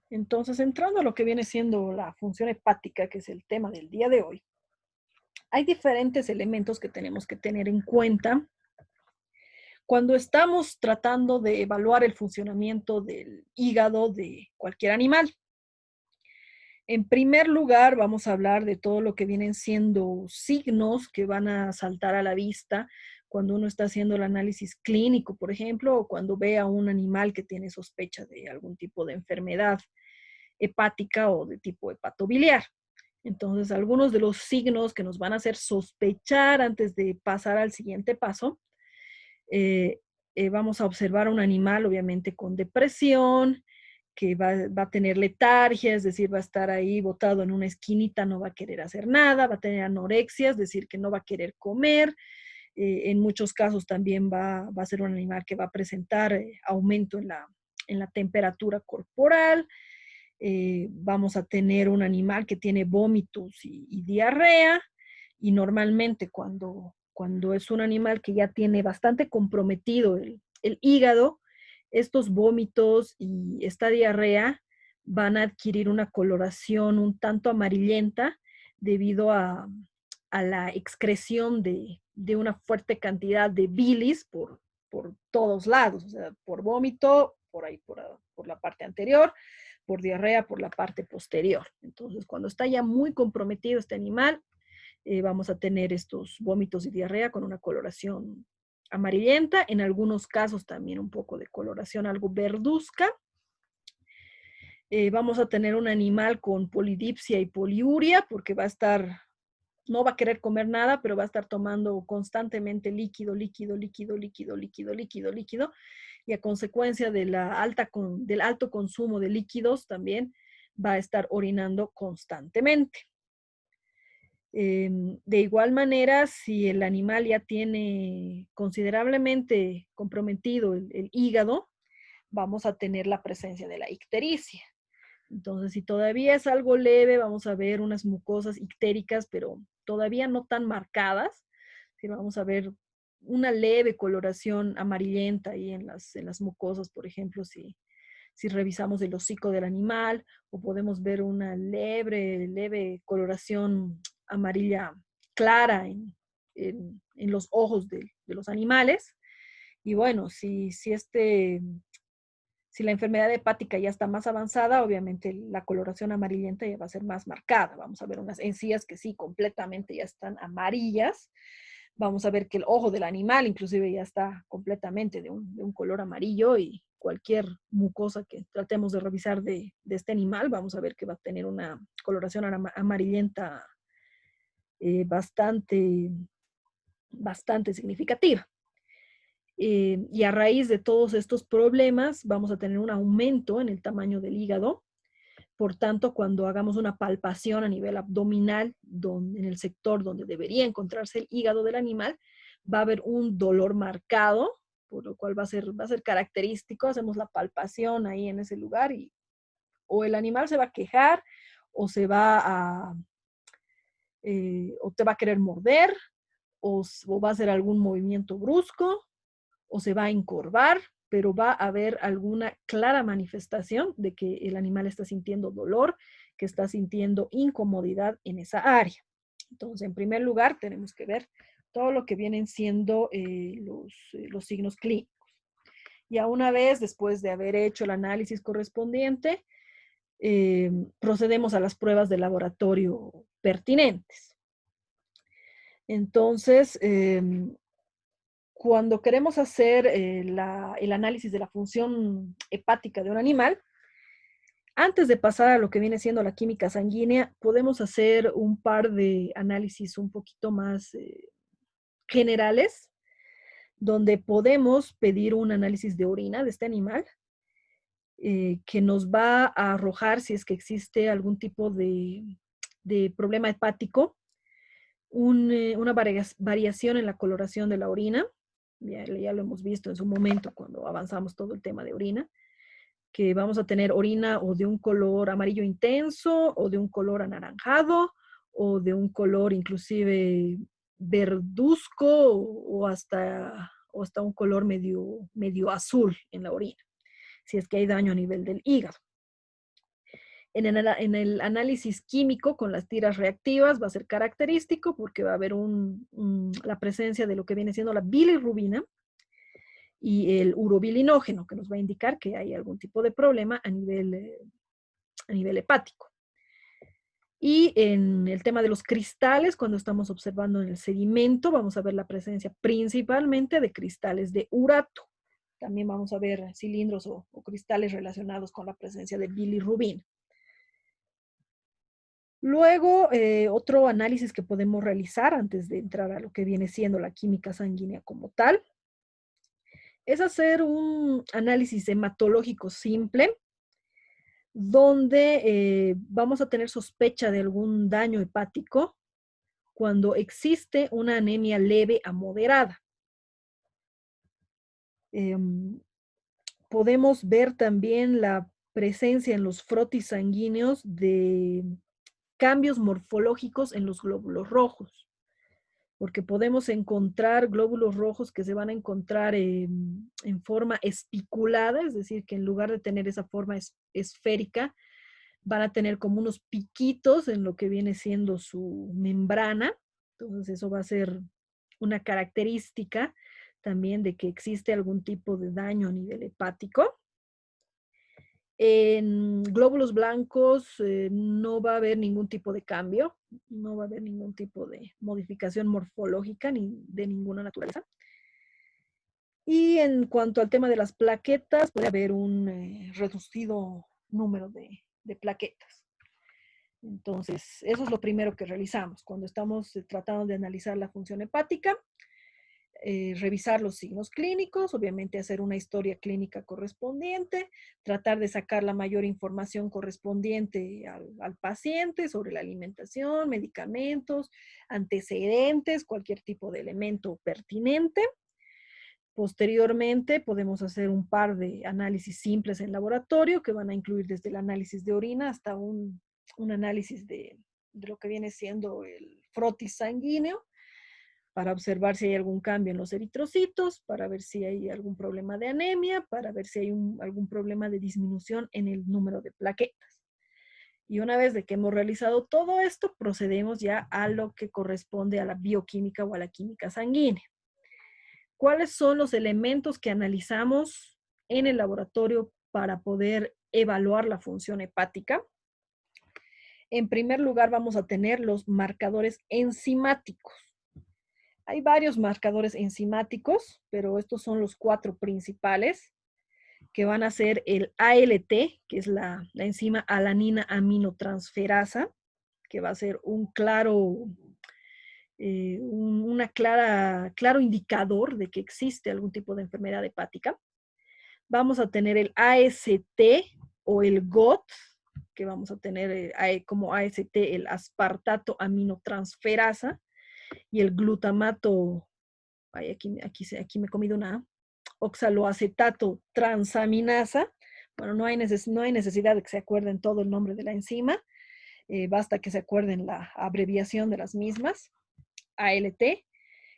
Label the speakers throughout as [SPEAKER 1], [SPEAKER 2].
[SPEAKER 1] Entonces, entrando a lo que viene siendo la función hepática, que es el tema del día de hoy, hay diferentes elementos que tenemos que tener en cuenta cuando estamos tratando de evaluar el funcionamiento del hígado de cualquier animal. En primer lugar, vamos a hablar de todo lo que vienen siendo signos que van a saltar a la vista cuando uno está haciendo el análisis clínico, por ejemplo, o cuando ve a un animal que tiene sospecha de algún tipo de enfermedad hepática o de tipo hepatobiliar. Entonces, algunos de los signos que nos van a hacer sospechar antes de pasar al siguiente paso, eh, vamos a observar a un animal obviamente con depresión, que va a tener letargia, es decir, va a estar ahí botado en una esquinita, no va a querer hacer nada, va a tener anorexia, es decir, que no va a querer comer. En muchos casos también va a ser un animal que va a presentar aumento en la temperatura corporal. Vamos a tener un animal que tiene vómitos y diarrea, y normalmente cuando es un animal que ya tiene bastante comprometido el hígado, estos vómitos y esta diarrea van a adquirir una coloración un tanto amarillenta debido a la excreción de una fuerte cantidad de bilis por todos lados, o sea, por vómito, por ahí, por la parte anterior, por diarrea, por la parte posterior. Entonces, cuando está ya muy comprometido este animal, vamos a tener estos vómitos y diarrea con una coloración amarillenta, en algunos casos también un poco de coloración algo verduzca. Vamos a tener un animal con polidipsia y poliuria, porque va a estar, no va a querer comer nada, pero va a estar tomando constantemente líquido, líquido, líquido, líquido, líquido, líquido, líquido, y a consecuencia de del alto consumo de líquidos también va a estar orinando constantemente. De igual manera, si el animal ya tiene considerablemente comprometido el hígado, vamos a tener la presencia de la ictericia. Entonces, si todavía es algo leve, vamos a ver unas mucosas ictéricas, pero todavía no tan marcadas. Sí, vamos a ver una leve coloración amarillenta ahí en las mucosas, por ejemplo, si revisamos el hocico del animal, o podemos ver una leve coloración amarilla clara en los ojos de los animales. Y bueno, si la enfermedad hepática ya está más avanzada, obviamente la coloración amarillenta ya va a ser más marcada. Vamos a ver unas encías que sí, completamente ya están amarillas. Vamos a ver que el ojo del animal inclusive ya está completamente de un color amarillo, y cualquier mucosa que tratemos de revisar de este animal, vamos a ver que va a tener una coloración amarillenta bastante, bastante significativa. Y a raíz de todos estos problemas vamos a tener un aumento en el tamaño del hígado. Por tanto, cuando hagamos una palpación a nivel abdominal, en el sector donde debería encontrarse el hígado del animal, va a haber un dolor marcado, por lo cual va a ser característico. Hacemos la palpación ahí en ese lugar, y o el animal se va a quejar, o se va a, o te va a querer morder, o va a hacer algún movimiento brusco, o se va a encorvar, pero va a haber alguna clara manifestación de que el animal está sintiendo dolor, que está sintiendo incomodidad en esa área. Entonces, en primer lugar, tenemos que ver todo lo que vienen siendo los signos clínicos. Ya una vez, después de haber hecho el análisis correspondiente, procedemos a las pruebas de laboratorio pertinentes. Entonces, cuando queremos hacer el análisis de la función hepática de un animal, antes de pasar a lo que viene siendo la química sanguínea, podemos hacer un par de análisis un poquito más generales, donde podemos pedir un análisis de orina de este animal, que nos va a arrojar si es que existe algún tipo de problema hepático, una variación en la coloración de la orina. Ya lo hemos visto en su momento cuando avanzamos todo el tema de orina, que vamos a tener orina o de un color amarillo intenso, o de un color anaranjado, o de un color inclusive verduzco, o hasta un color medio azul en la orina, si es que hay daño a nivel del hígado. En el análisis químico con las tiras reactivas va a ser característico porque va a haber la presencia de lo que viene siendo la bilirrubina y el urobilinógeno, que nos va a indicar que hay algún tipo de problema a nivel hepático. Y en el tema de los cristales, cuando estamos observando en el sedimento, vamos a ver la presencia principalmente de cristales de urato. También vamos a ver cilindros o cristales relacionados con la presencia de bilirrubina. Luego, otro análisis que podemos realizar antes de entrar a lo que viene siendo la química sanguínea como tal, es hacer un análisis hematológico simple, donde vamos a tener sospecha de algún daño hepático cuando existe una anemia leve a moderada. Podemos ver también la presencia en los frotis sanguíneos de cambios morfológicos en los glóbulos rojos, porque podemos encontrar glóbulos rojos que se van a encontrar en forma espiculada, es decir, que en lugar de tener esa forma esférica, van a tener como unos piquitos en lo que viene siendo su membrana. Entonces eso va a ser una característica también de que existe algún tipo de daño a nivel hepático. En glóbulos blancos no va a haber ningún tipo de cambio, no va a haber ningún tipo de modificación morfológica ni de ninguna naturaleza. Y en cuanto al tema de las plaquetas, puede haber un reducido número de plaquetas. Entonces, eso es lo primero que realizamos cuando estamos tratando de analizar la función hepática. Revisar los signos clínicos, obviamente hacer una historia clínica correspondiente, tratar de sacar la mayor información correspondiente al paciente sobre la alimentación, medicamentos, antecedentes, cualquier tipo de elemento pertinente. Posteriormente podemos hacer un par de análisis simples en laboratorio que van a incluir desde el análisis de orina hasta un análisis de lo que viene siendo el frotis sanguíneo, para observar si hay algún cambio en los eritrocitos, para ver si hay algún problema de anemia, para ver si hay algún problema de disminución en el número de plaquetas. Y una vez de que hemos realizado todo esto, procedemos ya a lo que corresponde a la bioquímica o a la química sanguínea. ¿Cuáles son los elementos que analizamos en el laboratorio para poder evaluar la función hepática? En primer lugar, vamos a tener los marcadores enzimáticos. Hay varios marcadores enzimáticos, pero estos son los 4 principales, que van a ser el ALT, que es la enzima alanina aminotransferasa, que va a ser un claro indicador de que existe algún tipo de enfermedad hepática. Vamos a tener el AST o el GOT, que vamos a tener como AST el aspartato aminotransferasa, y el glutamato, aquí me he comido una oxaloacetato transaminasa. Bueno, no hay necesidad de que se acuerden todo el nombre de la enzima, basta que se acuerden la abreviación de las mismas, ALT.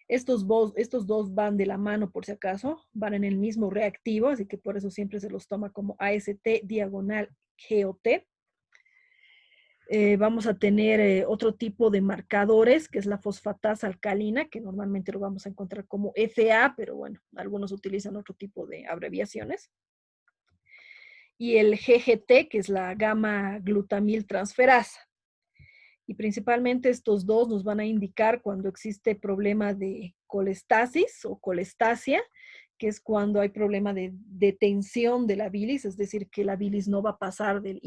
[SPEAKER 1] Estos dos van de la mano por si acaso, van en el mismo reactivo, así que por eso siempre se los toma como AST diagonal GOT. Vamos a tener otro tipo de marcadores, que es la fosfatasa alcalina, que normalmente lo vamos a encontrar como FA, pero bueno, algunos utilizan otro tipo de abreviaciones. Y el GGT, que es la gamma glutamil transferasa. Y principalmente estos dos nos van a indicar cuando existe problema de colestasis o colestasia, que es cuando hay problema de detención de la bilis, es decir, que la bilis no va a pasar del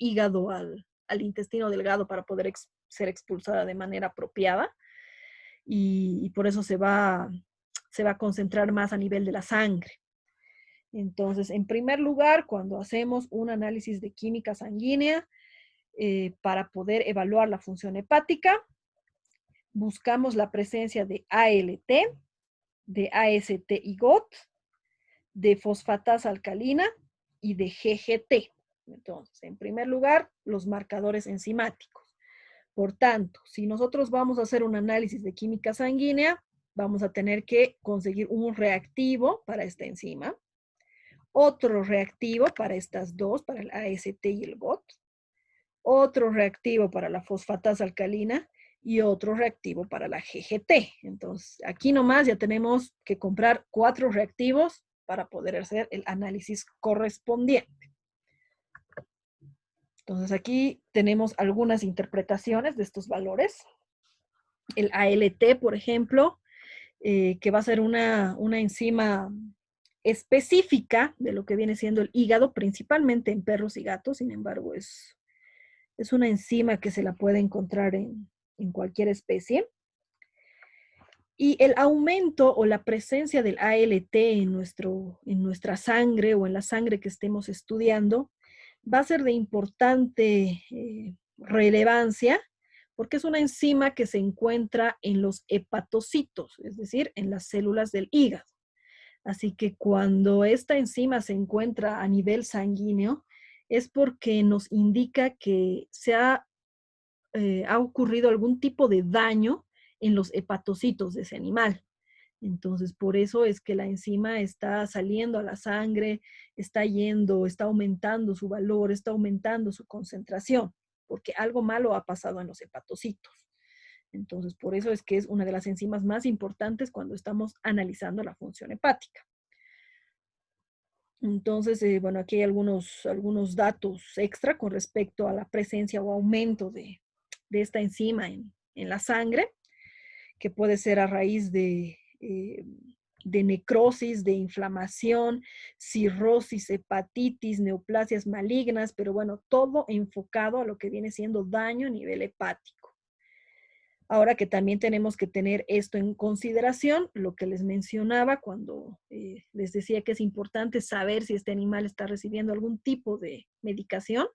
[SPEAKER 1] hígado al intestino delgado para poder ser expulsada de manera apropiada. Y por eso se va a concentrar más a nivel de la sangre. Entonces, en primer lugar, cuando hacemos un análisis de química sanguínea, para poder evaluar la función hepática, buscamos la presencia de ALT, de AST y GOT, de fosfatasa alcalina y de GGT. Entonces, en primer lugar, los marcadores enzimáticos. Por tanto, si nosotros vamos a hacer un análisis de química sanguínea, vamos a tener que conseguir un reactivo para esta enzima, otro reactivo para estas dos, para el AST y el GOT, otro reactivo para la fosfatasa alcalina y otro reactivo para la GGT. Entonces, aquí nomás ya tenemos que comprar 4 reactivos para poder hacer el análisis correspondiente. Entonces, aquí tenemos algunas interpretaciones de estos valores. El ALT, por ejemplo, que va a ser una enzima específica de lo que viene siendo el hígado, principalmente en perros y gatos. Sin embargo, es una enzima que se la puede encontrar en cualquier especie. Y el aumento o la presencia del ALT en nuestra sangre o en la sangre que estemos estudiando va a ser de importante relevancia porque es una enzima que se encuentra en los hepatocitos, es decir, en las células del hígado. Así que cuando esta enzima se encuentra a nivel sanguíneo, es porque nos indica que ha ocurrido algún tipo de daño en los hepatocitos de ese animal. Entonces, por eso es que la enzima está saliendo a la sangre, está aumentando su valor, está aumentando su concentración, porque algo malo ha pasado en los hepatocitos. Entonces, por eso es que es una de las enzimas más importantes cuando estamos analizando la función hepática. Entonces, bueno, aquí hay algunos datos extra con respecto a la presencia o aumento de esta enzima en la sangre, que puede ser a raíz de necrosis, de inflamación, cirrosis, hepatitis, neoplasias malignas, pero bueno, todo enfocado a lo que viene siendo daño a nivel hepático. Ahora que también tenemos que tener esto en consideración, lo que les mencionaba cuando les decía que es importante saber si este animal está recibiendo algún tipo de medicación,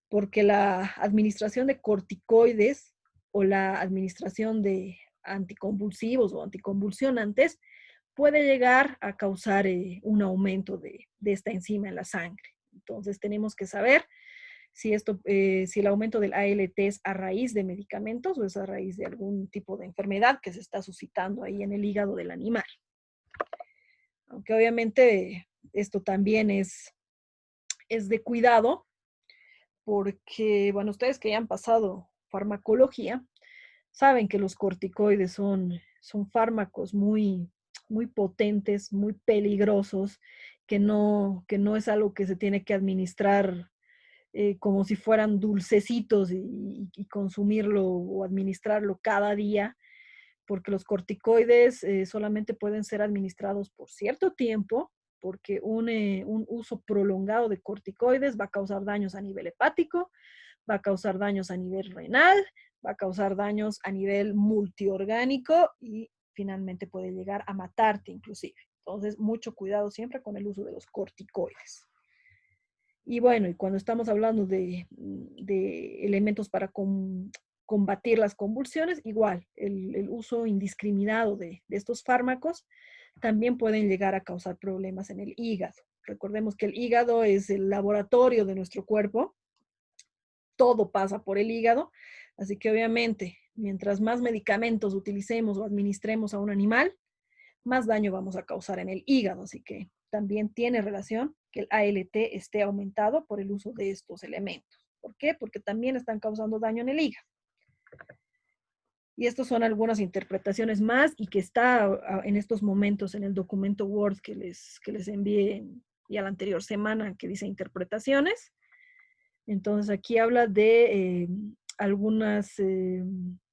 [SPEAKER 1] porque la administración de corticoides o la administración de anticonvulsivos o anticonvulsionantes puede llegar a causar un aumento de esta enzima en la sangre. Entonces tenemos que saber si el aumento del ALT es a raíz de medicamentos o es a raíz de algún tipo de enfermedad que se está suscitando ahí en el hígado del animal. Aunque obviamente esto también es de cuidado, porque, bueno, ustedes que ya han pasado farmacología, saben que los corticoides son fármacos muy, muy potentes, muy peligrosos, que no es algo que se tiene que administrar como si fueran dulcecitos y consumirlo o administrarlo cada día, porque los corticoides solamente pueden ser administrados por cierto tiempo, porque un uso prolongado de corticoides va a causar daños a nivel hepático, va a causar daños a nivel renal, va a causar daños a nivel multiorgánico y finalmente puede llegar a matarte inclusive. Entonces, mucho cuidado siempre con el uso de los corticoides. Y bueno, y cuando estamos hablando de elementos para combatir las convulsiones, igual, el uso indiscriminado de estos fármacos también pueden llegar a causar problemas en el hígado. Recordemos que el hígado es el laboratorio de nuestro cuerpo, todo pasa por el hígado, así que obviamente, mientras más medicamentos utilicemos o administremos a un animal, más daño vamos a causar en el hígado. Así que también tiene relación que el ALT esté aumentado por el uso de estos elementos. ¿Por qué? Porque también están causando daño en el hígado. Y estas son algunas interpretaciones más y que está en estos momentos en el documento Word que les envié ya la anterior semana, que dice interpretaciones. Entonces aquí habla de algunas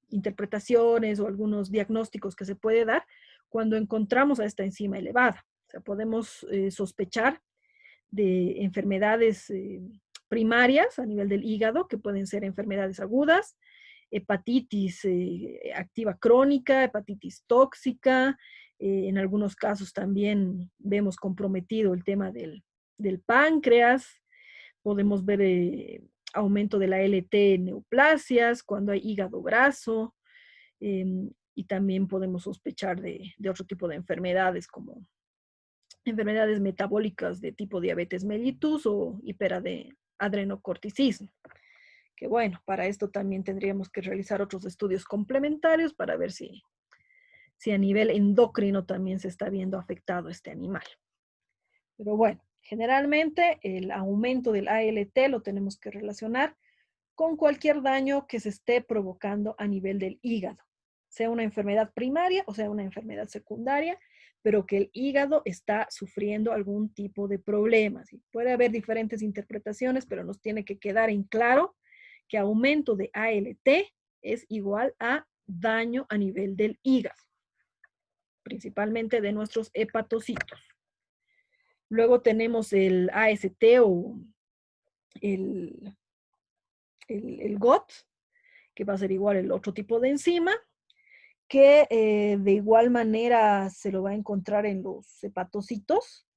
[SPEAKER 1] interpretaciones o algunos diagnósticos que se puede dar cuando encontramos a esta enzima elevada. O sea, podemos sospechar de enfermedades primarias a nivel del hígado, que pueden ser enfermedades agudas, hepatitis activa crónica, hepatitis tóxica, en algunos casos también vemos comprometido el tema del páncreas, podemos ver aumento de la LT en neoplasias, cuando hay hígado graso, y también podemos sospechar de otro tipo de enfermedades como enfermedades metabólicas de tipo diabetes mellitus o hiperadrenocorticismo. Que bueno, para esto también tendríamos que realizar otros estudios complementarios para ver si a nivel endocrino también se está viendo afectado este animal. Pero bueno, generalmente el aumento del ALT lo tenemos que relacionar con cualquier daño que se esté provocando a nivel del hígado, sea una enfermedad primaria o sea una enfermedad secundaria, pero que el hígado está sufriendo algún tipo de problemas. Y puede haber diferentes interpretaciones, pero nos tiene que quedar en claro que aumento de ALT es igual a daño a nivel del hígado, principalmente de nuestros hepatocitos. Luego tenemos el AST o el, el GOT, que va a ser igual el otro tipo de enzima, que de igual manera se lo va a encontrar en los hepatocitos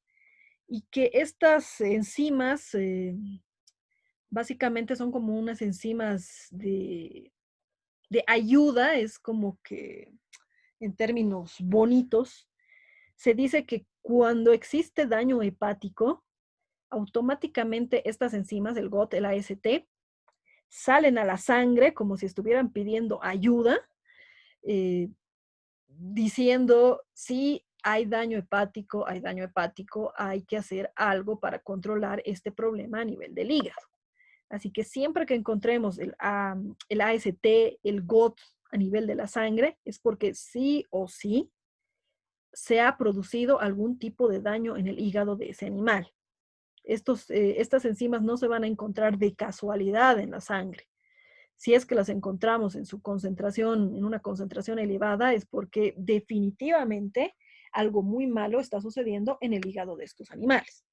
[SPEAKER 1] y que estas enzimas básicamente son como unas enzimas de ayuda, es como que en términos bonitos, se dice que cuando existe daño hepático, automáticamente estas enzimas, el GOT, el AST, salen a la sangre como si estuvieran pidiendo ayuda, eh, diciendo, sí, hay daño hepático, hay que hacer algo para controlar este problema a nivel del hígado. Así que siempre que encontremos el AST, el GOT a nivel de la sangre, es porque sí o sí se ha producido algún tipo de daño en el hígado de ese animal. Estas enzimas no se van a encontrar de casualidad en la sangre. Si es que las encontramos en su concentración, en una concentración elevada, es porque definitivamente algo muy malo está sucediendo en el hígado de estos animales.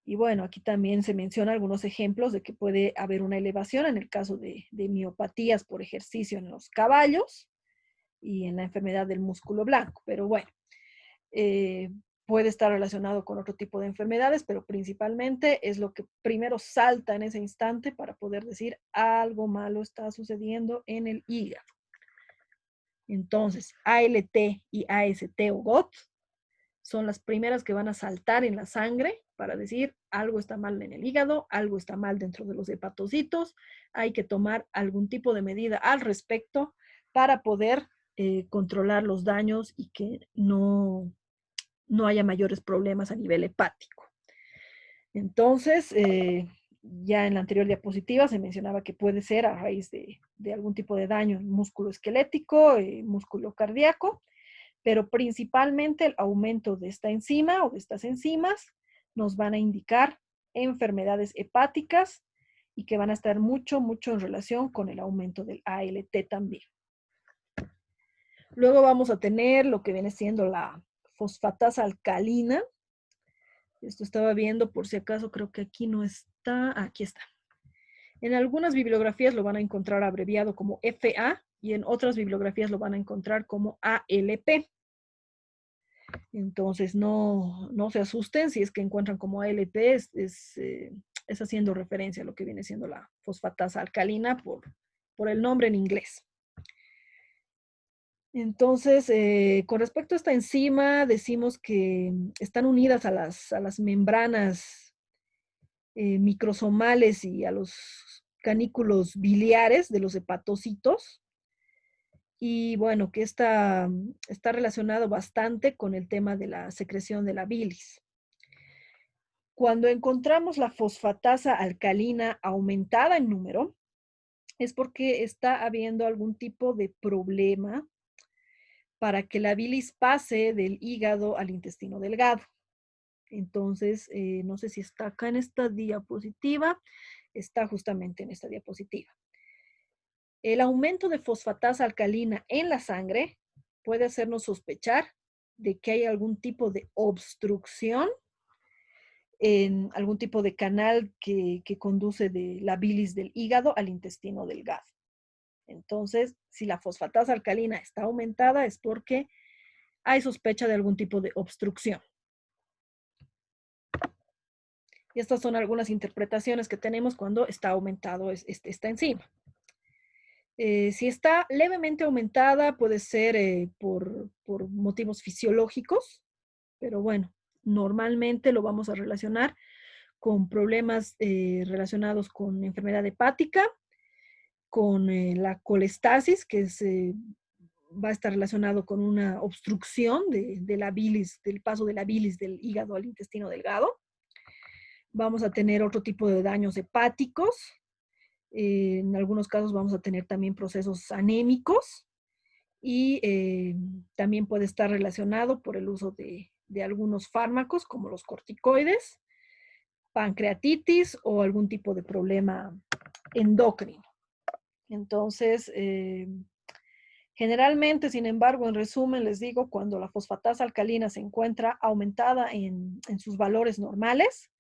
[SPEAKER 1] Y bueno, aquí también se menciona algunos ejemplos de que puede haber una elevación en el caso de miopatías por ejercicio en los caballos y en la enfermedad del músculo blanco. Pero bueno, eh, puede estar relacionado con otro tipo de enfermedades, pero principalmente es lo que primero salta en ese instante para poder decir algo malo está sucediendo en el hígado. Entonces, ALT y AST o GOT son las primeras que van a saltar en la sangre para decir algo está mal en el hígado, algo está mal dentro de los hepatocitos, hay que tomar algún tipo de medida al respecto para poder controlar los daños y que no haya mayores problemas a nivel hepático. Entonces, ya en la anterior diapositiva se mencionaba que puede ser a raíz de algún tipo de daño músculo esquelético, músculo cardíaco, pero principalmente el aumento de esta enzima o de estas enzimas nos van a indicar enfermedades hepáticas y que van a estar mucho en relación con el aumento del ALT también. Luego vamos a tener lo que viene siendo la fosfatasa alcalina. Esto estaba viendo por si acaso, creo que aquí no está. Aquí está. En algunas bibliografías lo van a encontrar abreviado como FA y en otras bibliografías lo van a encontrar como ALP. Entonces no se asusten si es que encuentran como ALP, es haciendo referencia a lo que viene siendo la fosfatasa alcalina por el nombre en inglés. Entonces, con respecto a esta enzima, decimos que están unidas a las membranas microsomales y a los canículos biliares de los hepatocitos. Y bueno, que está relacionado bastante con el tema de la secreción de la bilis. Cuando encontramos la fosfatasa alcalina aumentada en número, es porque está habiendo algún tipo de problema para que la bilis pase del hígado al intestino delgado. Entonces, no sé si está acá en esta diapositiva, está justamente en esta diapositiva. El aumento de fosfatasa alcalina en la sangre puede hacernos sospechar de que hay algún tipo de obstrucción en algún tipo de canal que conduce de la bilis del hígado al intestino delgado. Entonces, si la fosfatasa alcalina está aumentada es porque hay sospecha de algún tipo de obstrucción. Y estas son algunas interpretaciones que tenemos cuando está aumentado esta enzima. Si está levemente aumentada, puede ser por motivos fisiológicos, pero bueno, normalmente lo vamos a relacionar con problemas relacionados con enfermedad hepática, con la colestasis, que va a estar relacionado con una obstrucción de la bilis, del paso de la bilis del hígado al intestino delgado. Vamos a tener otro tipo de daños hepáticos. En algunos casos vamos a tener también procesos anémicos y también puede estar relacionado por el uso de algunos fármacos como los corticoides, pancreatitis o algún tipo de problema endocrino. Entonces, generalmente, sin embargo, en resumen, les digo, cuando la fosfatasa alcalina se encuentra aumentada en sus valores normales,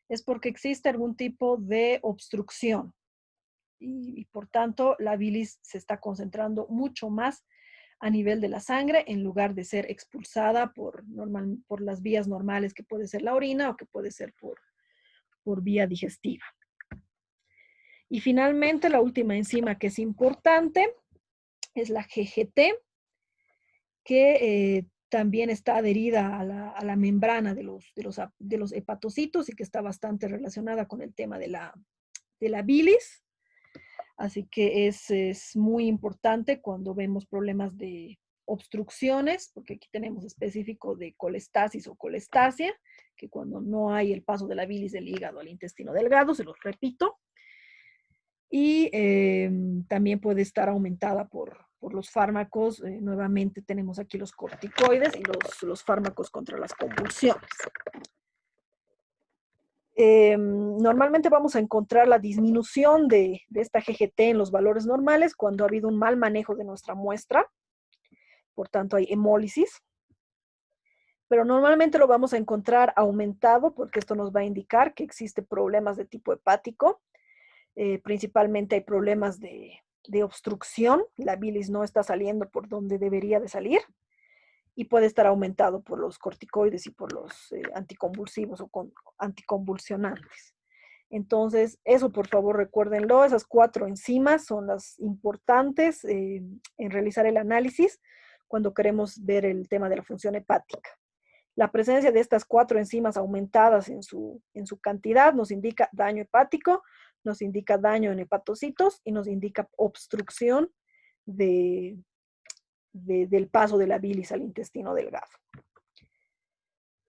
[SPEAKER 1] es porque existe algún tipo de obstrucción y por tanto la bilis se está concentrando mucho más a nivel de la sangre en lugar de ser expulsada por las vías normales que puede ser la orina o que puede ser por vía digestiva. Y finalmente, la última enzima que es importante es la GGT, que también está adherida a la membrana de los hepatocitos y que está bastante relacionada con el tema de la bilis. Así que es muy importante cuando vemos problemas de obstrucciones, porque aquí tenemos específico de colestasis o colestasia, que cuando no hay el paso de la bilis del hígado al intestino delgado, se los repito, y también puede estar aumentada por los fármacos. Nuevamente tenemos aquí los corticoides y los fármacos contra las convulsiones. Normalmente vamos a encontrar la disminución de esta GGT en los valores normales cuando ha habido un mal manejo de nuestra muestra, por tanto hay hemólisis, pero normalmente lo vamos a encontrar aumentado porque esto nos va a indicar que existen problemas de tipo hepático. Principalmente hay problemas de obstrucción, la bilis no está saliendo por donde debería de salir y puede estar aumentado por los corticoides y por los anticonvulsivos o anticonvulsionantes. Entonces, eso por favor recuérdenlo, esas 4 enzimas son las importantes en realizar el análisis cuando queremos ver el tema de la función hepática. La presencia de estas 4 enzimas aumentadas en su cantidad nos indica daño hepático, nos indica daño en hepatocitos y nos indica obstrucción del paso de la bilis al intestino delgado.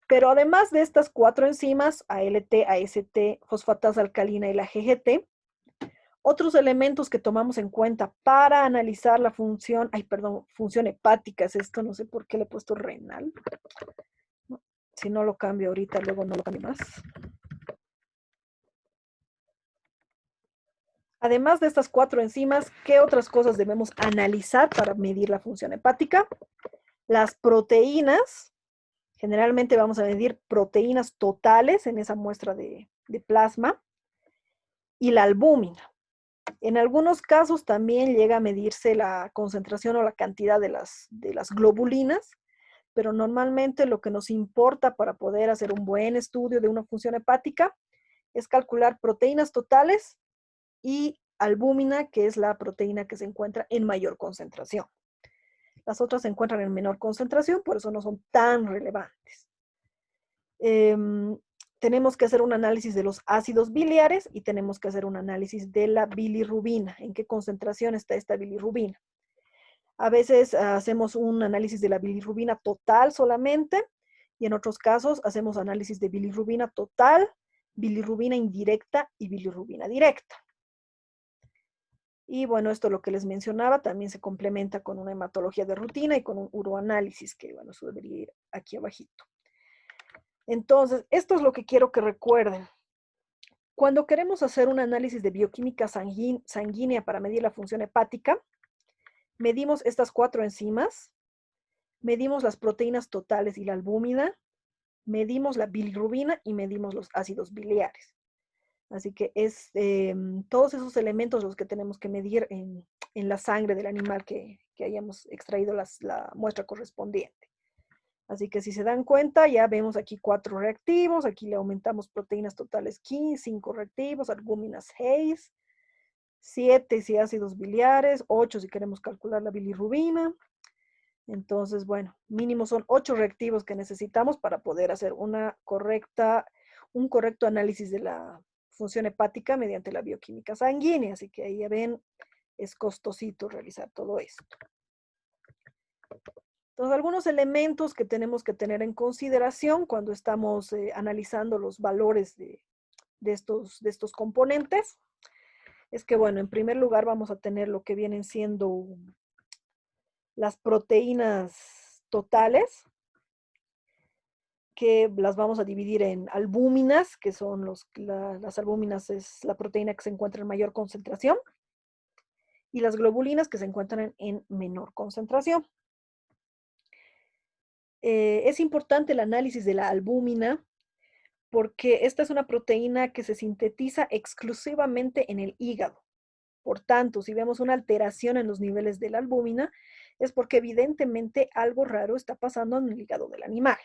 [SPEAKER 1] Pero además de estas 4 enzimas, ALT, AST, fosfatasa alcalina y la GGT, otros elementos que tomamos en cuenta para analizar la función, función hepática, es esto, no sé por qué le he puesto renal. Si no lo cambio ahorita, luego no lo cambio más. Además de estas 4 enzimas, ¿qué otras cosas debemos analizar para medir la función hepática? Las proteínas. Generalmente vamos a medir proteínas totales en esa muestra de plasma. Y la albúmina. En algunos casos también llega a medirse la concentración o la cantidad de las globulinas, pero normalmente lo que nos importa para poder hacer un buen estudio de una función hepática es calcular proteínas totales y albúmina, que es la proteína que se encuentra en mayor concentración. Las otras se encuentran en menor concentración, por eso no son tan relevantes. Tenemos que hacer un análisis de los ácidos biliares y tenemos que hacer un análisis de la bilirrubina, en qué concentración está esta bilirrubina. A veces hacemos un análisis de la bilirrubina total solamente y en otros casos hacemos análisis de bilirrubina total, bilirrubina indirecta y bilirrubina directa. Y bueno, esto lo que les mencionaba también se complementa con una hematología de rutina y con un uroanálisis, que bueno, eso debería ir aquí abajito. Entonces, esto es lo que quiero que recuerden. Cuando queremos hacer un análisis de bioquímica sanguínea para medir la función hepática, medimos estas 4 enzimas, medimos las proteínas totales y la albúmina, medimos la bilirrubina y medimos los ácidos biliares. Así que es todos esos elementos los que tenemos que medir en la sangre del animal que hayamos extraído la muestra correspondiente. Así que si se dan cuenta, ya vemos aquí 4 reactivos, aquí le aumentamos proteínas totales 15, 5 reactivos, albúminas 6, 7 si ácidos biliares, 8 si queremos calcular la bilirrubina. Entonces, bueno, mínimo son 8 reactivos que necesitamos para poder hacer un correcto análisis de la función hepática mediante la bioquímica sanguínea. Así que ahí ya ven, es costosito realizar todo esto. Entonces, algunos elementos que tenemos que tener en consideración cuando estamos analizando los valores de de estos componentes es que, bueno, en primer lugar vamos a tener lo que vienen siendo las proteínas totales, que las vamos a dividir en albúminas, que son las albúminas es la proteína que se encuentra en mayor concentración, y las globulinas que se encuentran en menor concentración. Es importante el análisis de la albúmina porque esta es una proteína que se sintetiza exclusivamente en el hígado. Por tanto, si vemos una alteración en los niveles de la albúmina, es porque evidentemente algo raro está pasando en el hígado del animal.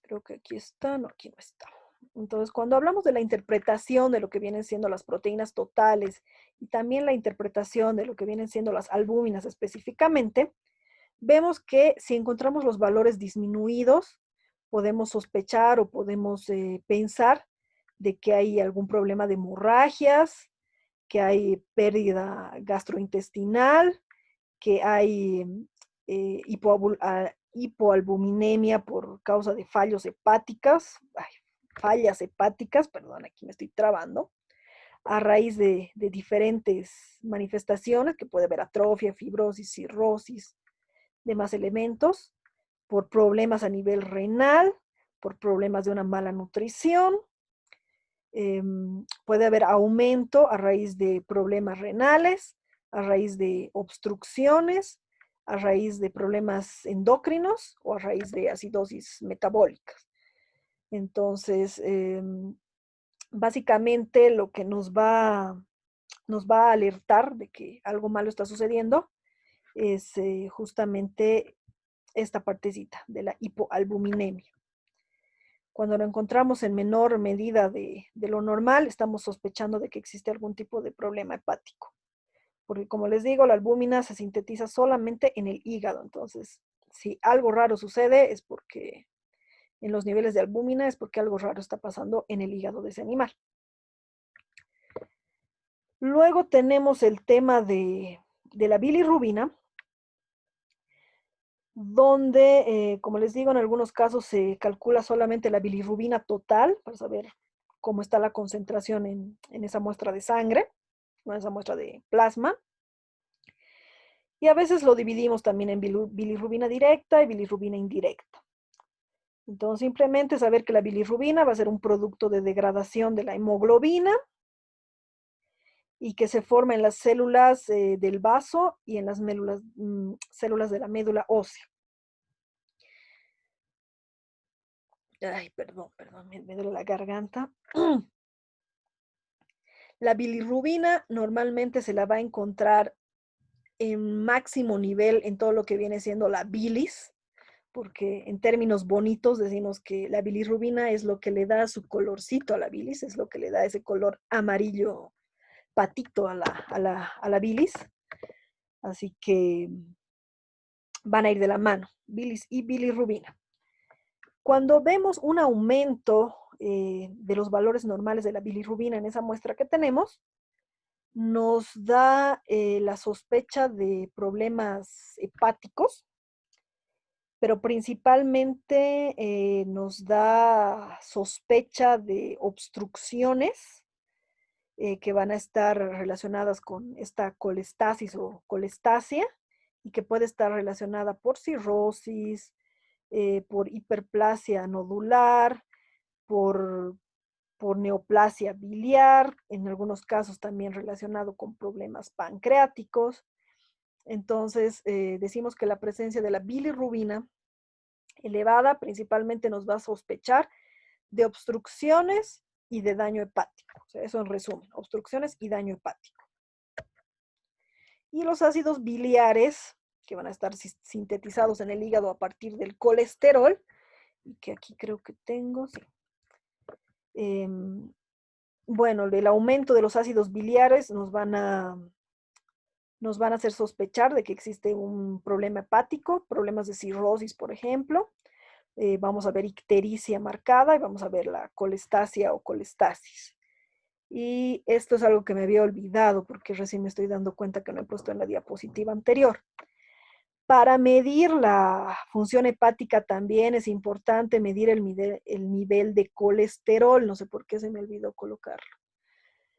[SPEAKER 1] Creo que aquí está, no, aquí no está. Entonces, cuando hablamos de la interpretación de lo que vienen siendo las proteínas totales y también la interpretación de lo que vienen siendo las albúminas específicamente, vemos que si encontramos los valores disminuidos, podemos sospechar o podemos pensar de que hay algún problema de hemorragias, que hay pérdida gastrointestinal, que hay hipoalbuminemia por causa de fallas hepáticas, perdón, aquí me estoy trabando, a raíz de diferentes manifestaciones, que puede haber atrofia, fibrosis, cirrosis, demás elementos, por problemas a nivel renal, por problemas de una mala nutrición, puede haber aumento a raíz de problemas renales, a raíz de obstrucciones, a raíz de problemas endocrinos o a raíz de acidosis metabólicas. Entonces, básicamente lo que nos va a alertar de que algo malo está sucediendo es justamente esta partecita de la hipoalbuminemia. Cuando lo encontramos en menor medida de lo normal, estamos sospechando de que existe algún tipo de problema hepático. Porque como les digo, la albúmina se sintetiza solamente en el hígado. Entonces, si algo raro sucede, es porque en los niveles de albúmina, es porque algo raro está pasando en el hígado de ese animal. Luego tenemos el tema de la bilirrubina, donde, como les digo, en algunos casos se calcula solamente la bilirrubina total para saber cómo está la concentración en esa muestra de sangre, en esa muestra de plasma. Y a veces lo dividimos también en bilirrubina directa y bilirrubina indirecta. Entonces, simplemente saber que la bilirrubina va a ser un producto de degradación de la hemoglobina y que se forma en las células del vaso y en las células de la médula ósea. Ay, perdón, me duele la garganta. La bilirrubina normalmente se la va a encontrar en máximo nivel en todo lo que viene siendo la bilis, porque en términos bonitos decimos que la bilirrubina es lo que le da su colorcito a la bilis, es lo que le da ese color amarillo patito a la bilis. Así que van a ir de la mano, bilis y bilirrubina. Cuando vemos un aumento de los valores normales de la bilirrubina en esa muestra que tenemos, nos da la sospecha de problemas hepáticos, pero principalmente nos da sospecha de obstrucciones que van a estar relacionadas con esta colestasis o colestasia y que puede estar relacionada por cirrosis, por hiperplasia nodular, por, por neoplasia biliar, en algunos casos también relacionado con problemas pancreáticos. Entonces, decimos que la presencia de la bilirrubina elevada principalmente nos va a sospechar de obstrucciones y de daño hepático. O sea, eso en resumen, obstrucciones y daño hepático. Y los ácidos biliares, que van a estar sintetizados en el hígado a partir del colesterol, y que aquí creo que tengo, sí. Bueno, el aumento de los ácidos biliares nos van a hacer sospechar de que existe un problema hepático, problemas de cirrosis, por ejemplo. Vamos a ver ictericia marcada y vamos a ver la colestasia o colestasis. Y esto es algo que me había olvidado porque recién me estoy dando cuenta que no he puesto en la diapositiva anterior. Para medir la función hepática también es importante medir el nivel de colesterol. No sé por qué se me olvidó colocarlo.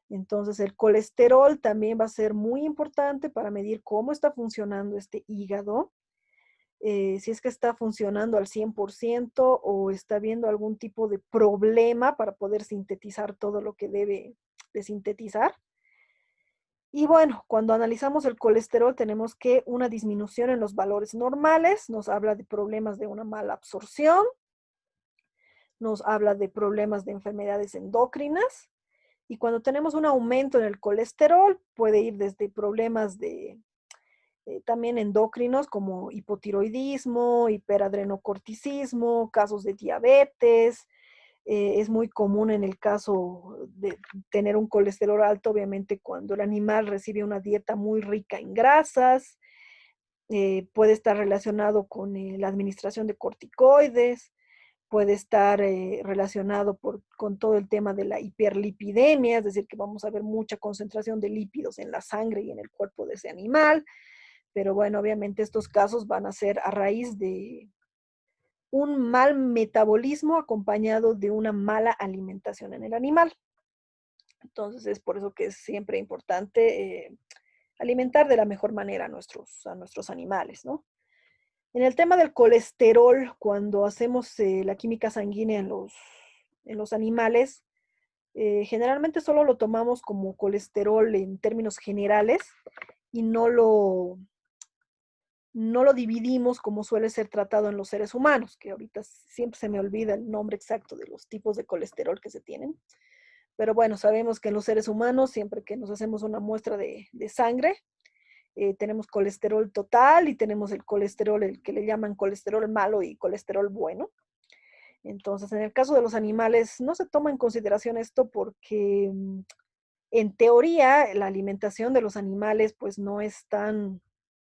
[SPEAKER 1] Entonces, el colesterol también va a ser muy importante para medir cómo está funcionando este hígado. Si es que está funcionando al 100% o está viendo algún tipo de problema para poder sintetizar todo lo que debe de sintetizar. Y bueno, cuando analizamos el colesterol tenemos que una disminución en los valores normales, nos habla de problemas de una mala absorción, nos habla de problemas de enfermedades endocrinas, y cuando tenemos un aumento en el colesterol puede ir desde problemas de también endocrinos como hipotiroidismo, hiperadrenocorticismo, casos de diabetes. Es muy común en el caso de tener un colesterol alto, obviamente cuando el animal recibe una dieta muy rica en grasas, puede estar relacionado con la administración de corticoides, puede estar relacionado con todo el tema de la hiperlipidemia, es decir, que vamos a ver mucha concentración de lípidos en la sangre y en el cuerpo de ese animal. Pero bueno, obviamente estos casos van a ser a raíz de un mal metabolismo acompañado de una mala alimentación en el animal. Entonces es por eso que es siempre importante alimentar de la mejor manera a nuestros animales, ¿no? En el tema del colesterol, cuando hacemos la química sanguínea en los animales, generalmente solo lo tomamos como colesterol en términos generales y no lo dividimos como suele ser tratado en los seres humanos, que ahorita siempre se me olvida el nombre exacto de los tipos de colesterol que se tienen. Pero bueno, sabemos que en los seres humanos, siempre que nos hacemos una muestra de sangre, tenemos colesterol total y tenemos el colesterol, el que le llaman colesterol malo y colesterol bueno. Entonces, en el caso de los animales, no se toma en consideración esto porque en teoría la alimentación de los animales pues no es tan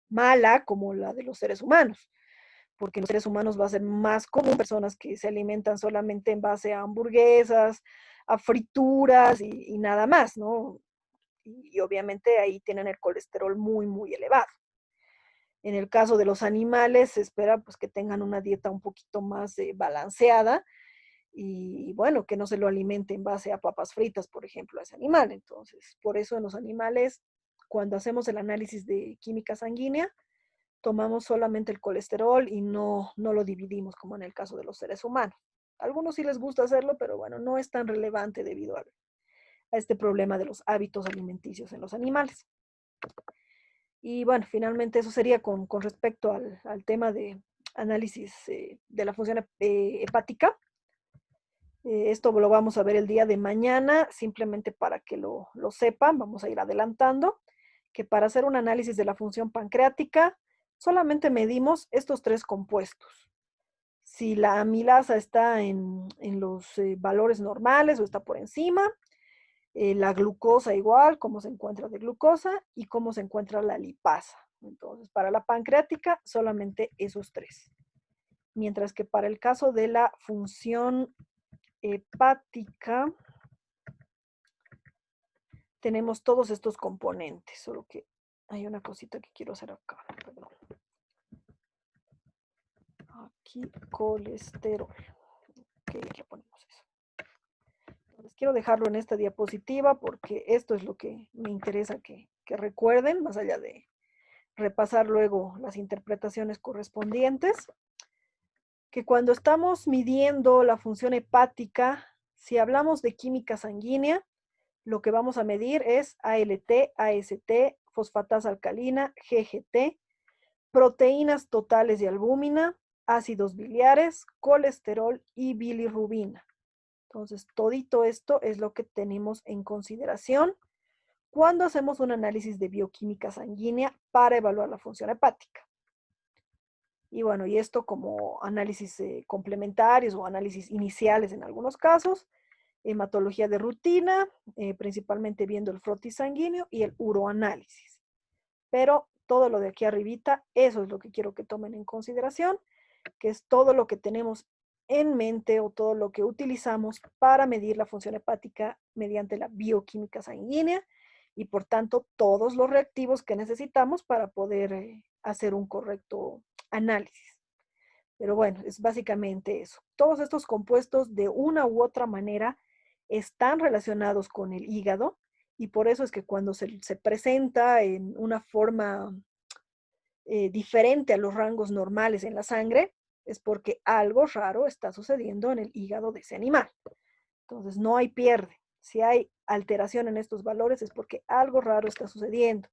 [SPEAKER 1] mala como la de los seres humanos, porque en los seres humanos va a ser más común personas que se alimentan solamente en base a hamburguesas, a frituras y nada más, ¿no? Y obviamente ahí tienen el colesterol muy, muy elevado. En el caso de los animales, se espera pues que tengan una dieta un poquito más balanceada y bueno, que no se lo alimente en base a papas fritas, por ejemplo, a ese animal. Entonces, por eso en los animales, cuando hacemos el análisis de química sanguínea, tomamos solamente el colesterol y no lo dividimos como en el caso de los seres humanos. A algunos sí les gusta hacerlo, pero bueno, no es tan relevante debido a este problema de los hábitos alimenticios en los animales. Y bueno, finalmente eso sería con respecto al tema de análisis de la función hepática. Esto lo vamos a ver el día de mañana, simplemente para que lo sepan, vamos a ir adelantando, que para hacer un análisis de la función pancreática, solamente medimos estos tres compuestos. Si la amilasa está en los valores normales o está por encima, la glucosa igual, cómo se encuentra de glucosa y cómo se encuentra la lipasa. Entonces, para la pancreática, solamente esos tres. Mientras que para el caso de la función hepática, tenemos todos estos componentes, solo que hay una cosita que quiero hacer acá, perdón. Aquí, colesterol. Ok, aquí ponemos eso. Entonces, quiero dejarlo en esta diapositiva porque esto es lo que me interesa que recuerden, más allá de repasar luego las interpretaciones correspondientes, que cuando estamos midiendo la función hepática, si hablamos de química sanguínea, lo que vamos a medir es ALT, AST, fosfatasa alcalina, GGT, proteínas totales de albúmina, ácidos biliares, colesterol y bilirrubina. Entonces, todito esto es lo que tenemos en consideración cuando hacemos un análisis de bioquímica sanguínea para evaluar la función hepática. Y bueno, y esto como análisis complementarios o análisis iniciales en algunos casos, hematología de rutina, principalmente viendo el frotis sanguíneo y el uroanálisis. Pero todo lo de aquí arribita, eso es lo que quiero que tomen en consideración, que es todo lo que tenemos en mente o todo lo que utilizamos para medir la función hepática mediante la bioquímica sanguínea y por tanto todos los reactivos que necesitamos para poder hacer un correcto análisis. Pero bueno, es básicamente eso. Todos estos compuestos de una u otra manera están relacionados con el hígado y por eso es que cuando se presenta en una forma diferente a los rangos normales en la sangre, es porque algo raro está sucediendo en el hígado de ese animal. Entonces, no hay pierde. Si hay alteración en estos valores es porque algo raro está sucediendo,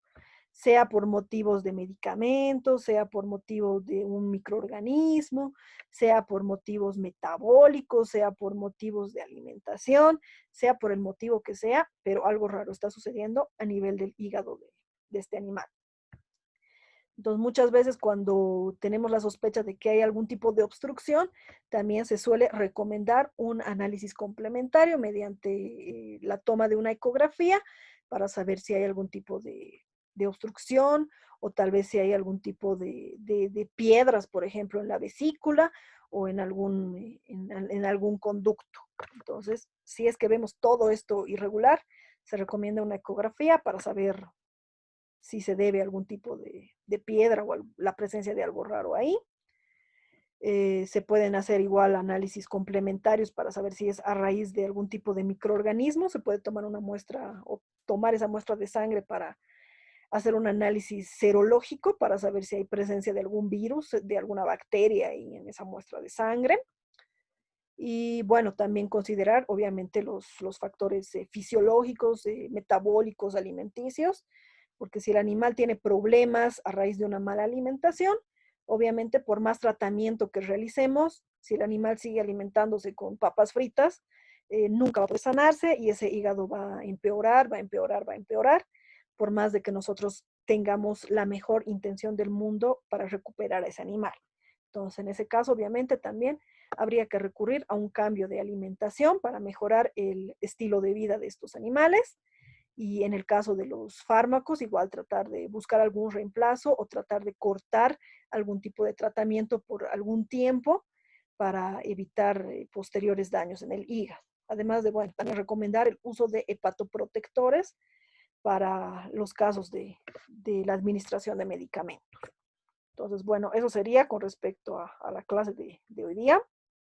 [SPEAKER 1] sea por motivos de medicamentos, sea por motivos de un microorganismo, sea por motivos metabólicos, sea por motivos de alimentación, sea por el motivo que sea, pero algo raro está sucediendo a nivel del hígado de este animal. Entonces, muchas veces cuando tenemos la sospecha de que hay algún tipo de obstrucción, también se suele recomendar un análisis complementario mediante la toma de una ecografía para saber si hay algún tipo de obstrucción o tal vez si hay algún tipo de piedras, por ejemplo, en la vesícula o en algún conducto. Entonces, si es que vemos todo esto irregular, se recomienda una ecografía para saber si se debe a algún tipo de piedra o la presencia de algo raro ahí. Se pueden hacer igual análisis complementarios para saber si es a raíz de algún tipo de microorganismo. Se puede tomar una muestra o tomar esa muestra de sangre para hacer un análisis serológico para saber si hay presencia de algún virus, de alguna bacteria ahí en esa muestra de sangre. Y bueno, también considerar obviamente los factores fisiológicos, metabólicos, alimenticios, porque si el animal tiene problemas a raíz de una mala alimentación, obviamente por más tratamiento que realicemos, si el animal sigue alimentándose con papas fritas, nunca va a poder sanarse y ese hígado va a empeorar, va a empeorar, va a empeorar, por más de que nosotros tengamos la mejor intención del mundo para recuperar a ese animal. Entonces, en ese caso, obviamente, también habría que recurrir a un cambio de alimentación para mejorar el estilo de vida de estos animales. Y en el caso de los fármacos, igual tratar de buscar algún reemplazo o tratar de cortar algún tipo de tratamiento por algún tiempo para evitar posteriores daños en el hígado. Además de, bueno, también recomendar el uso de hepatoprotectores para los casos de la administración de medicamentos. Entonces, bueno, eso sería con respecto a la clase de hoy día.